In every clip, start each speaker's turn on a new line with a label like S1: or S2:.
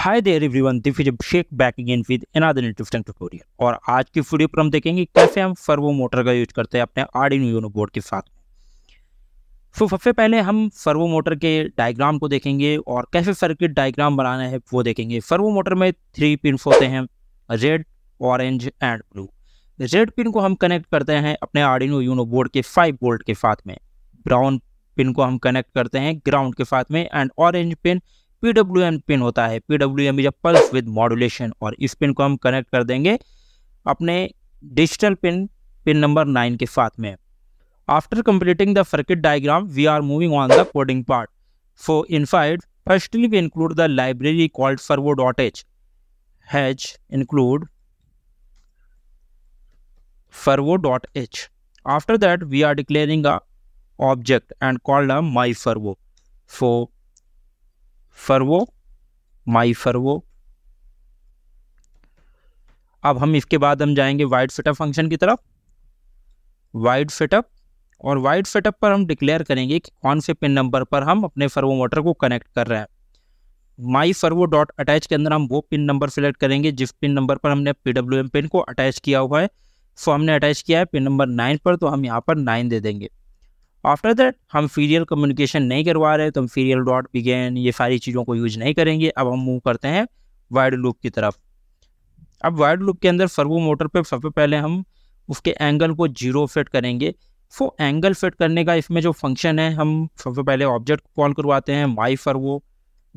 S1: Hi there everyone, this is Abhishek back again with another interesting tutorial. और आज की video पर हम देखेंगे कैसे हम सर्वो मोटर का यूज करते हैं अपने आर्डिनो यूनो बोर्ड के साथ। तो सबसे पहले हम सर्वो मोटर के डायग्राम को देखेंगे और कैसे सर्किट डायग्राम बनाना है वो देखेंगे। सर्वो मोटर में 3 पिन होते हैं, red, orange and blue. Red pin को हम कनेक्ट करते हैं अपने आर्डिनो यूनो बोर्ड के 5 वोल्ट के साथ में, ब्राउन पिन को हम कनेक्ट करते हैं ग्राउंड के साथ में, and orange pin PWM pin होता है। PWM is a pulse with modulation, और इस पिन को हम कनेक्ट कर देंगे अपने डिजिटल पिन नंबर 9 के साथ में। After completing the circuit diagram we are moving on the coding part. So inside firstly we include the library called servo.h, include servo.h. After that we are declaring a object and called a myservo. So servo myservo। अब हम इसके बाद हम जाएंगे wide setup function की तरफ। Wide setup, और wide setup पर हम डिक्लेयर करेंगे कि कौन से पिन नंबर पर हम अपने सर्वो मोटर को कनेक्ट कर रहे हैं। माई सर्वो डॉट अटैच के अंदर हम वो पिन नंबर सेलेक्ट करेंगे जिस पिन नंबर पर हमने PWM पिन को अटैच किया हुआ है। सो हमने अटैच किया है पिन नंबर 9 पर, तो हम यहाँ पर 9 दे देंगे। आफ्टर दैट हम सीरियल कम्युनिकेशन नहीं करवा रहे, तो हम सीरियल डॉट बिगेन ये सारी चीज़ों को यूज नहीं करेंगे। अब हम मूव करते हैं वाइड लूप की तरफ। अब वाइड लूप के अंदर सर्वो मोटर पे सबसे पहले हम उसके एंगल को 0 सेट करेंगे। सो एंगल सेट करने का इसमें जो फंक्शन है, हम सबसे पहले ऑब्जेक्ट को कॉल करवाते हैं माई सर्वो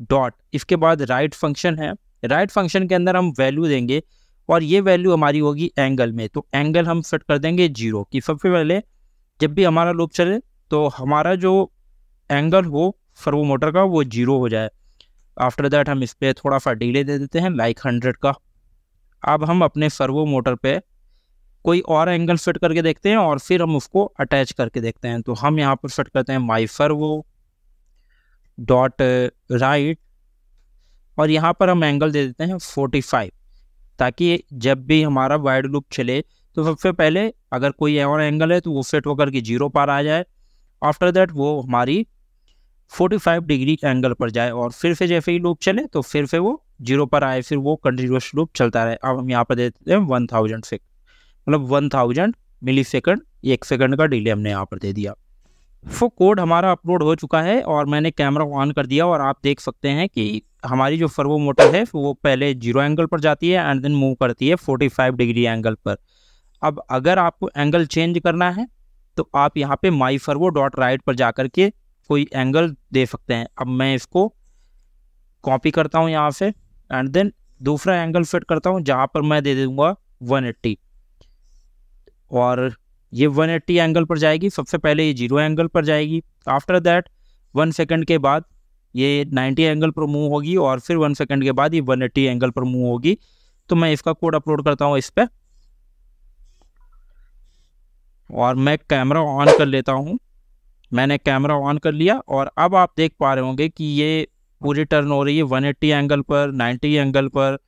S1: डॉट, इसके बाद राइट फंक्शन है। राइट फंक्शन के अंदर हम वैल्यू देंगे और ये वैल्यू हमारी होगी एंगल में। तो एंगल हम सेट कर देंगे 0, कि सबसे पहले जब भी हमारा लूप चले तो हमारा जो एंगल हो सर्वो मोटर का वो 0 हो जाए। आफ्टर दैट हम इस पर थोड़ा सा डिले दे देते हैं, लाइक 100 का। अब हम अपने सर्वो मोटर पे कोई और एंगल सेट करके देखते हैं और फिर हम उसको अटैच करके देखते हैं। तो हम यहाँ पर सेट करते हैं माई सर्वो डॉट राइट, और यहाँ पर हम एंगल दे देते हैं 45, ताकि जब भी हमारा वाइड लूप चले तो सबसे पहले अगर कोई और एंगल है तो वो सेट होकर के 0 पर आ जाए। आफ्टर दैट वो हमारी 45 डिग्री एंगल पर जाए, और फिर से जैसे ही लूप चले तो फिर से वो 0 पर आए, फिर वो कंटिन्यूस लूप चलता रहे। अब हम यहाँ पर दे देते हैं 1000 सेकंड, मतलब 1000 मिली सेकंड, 1 सेकंड का डिले हमने यहाँ पर दे दिया। वो कोड हमारा अपलोड हो चुका है और मैंने कैमरा ऑन कर दिया, और आप देख सकते हैं कि हमारी जो सर्वो मोटर है वो पहले 0 एंगल पर जाती है एंड देन मूव करती है 45 डिग्री एंगल पर। अब अगर आपको एंगल चेंज करना है तो आप यहाँ पे माई सर्वो डॉट राइट पर जाकर के कोई एंगल दे सकते हैं। अब मैं इसको कॉपी करता हूँ यहाँ से, एंड देन दूसरा एंगल सेट करता हूँ जहाँ पर मैं दे दूँगा 180, और ये 180 एंगल पर जाएगी। सबसे पहले ये 0 एंगल पर जाएगी। आफ्टर दैट 1 सेकंड के बाद ये 90 एंगल पर मूव होगी, और फिर 1 सेकंड के बाद ये 180 एंगल पर मूव होगी। तो मैं इसका कोड अपलोड करता हूँ इस पर, और मैं कैमरा ऑन कर लेता हूँ। मैंने कैमरा ऑन कर लिया, और अब आप देख पा रहे होंगे कि ये पूरी टर्न हो रही है 180 एंगल पर, 90 एंगल पर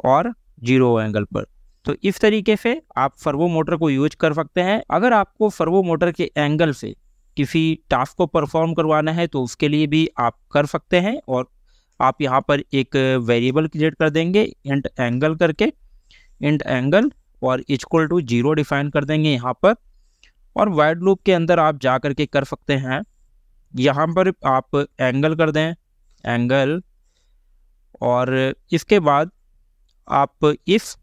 S1: और 0 एंगल पर। तो इस तरीके से आप सर्वो मोटर को यूज कर सकते हैं। अगर आपको सर्वो मोटर के एंगल से किसी टास्क को परफॉर्म करवाना है तो उसके लिए भी आप कर सकते हैं, और आप यहाँ पर एक वेरिएबल क्रिएट कर देंगे इंट एंगल करके, इंट एंगल और इक्वल टू 0 डिफाइन कर देंगे यहाँ पर। और वाइड लूप के अंदर आप जा करके कर सकते हैं, यहाँ पर आप एंगल कर दें एंगल, और इसके बाद आप इस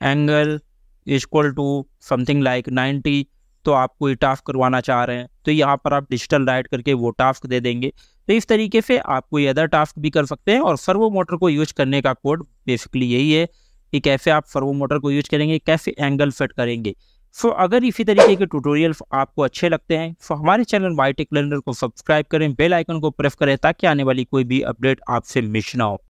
S1: angle equal to something like 90, तो आप कोई टास्क करवाना चाह रहे हैं तो यहाँ पर आप डिजिटल राइट करके वो टास्क दे देंगे। तो इस तरीके से आप कोई अदर टास्क भी कर सकते हैं। और सर्वो मोटर को यूज करने का कोड बेसिकली यही है कि कैसे आप सर्वो मोटर को यूज करेंगे, कैसे एंगल सेट करेंगे। सो अगर इसी तरीके के ट्यूटोरियल आपको अच्छे लगते हैं तो हमारे चैनल वाई टेक लर्नर को सब्सक्राइब करें, बेल आइकन को प्रेस करें, ताकि आने वाली कोई भी अपडेट आपसे मिस ना हो।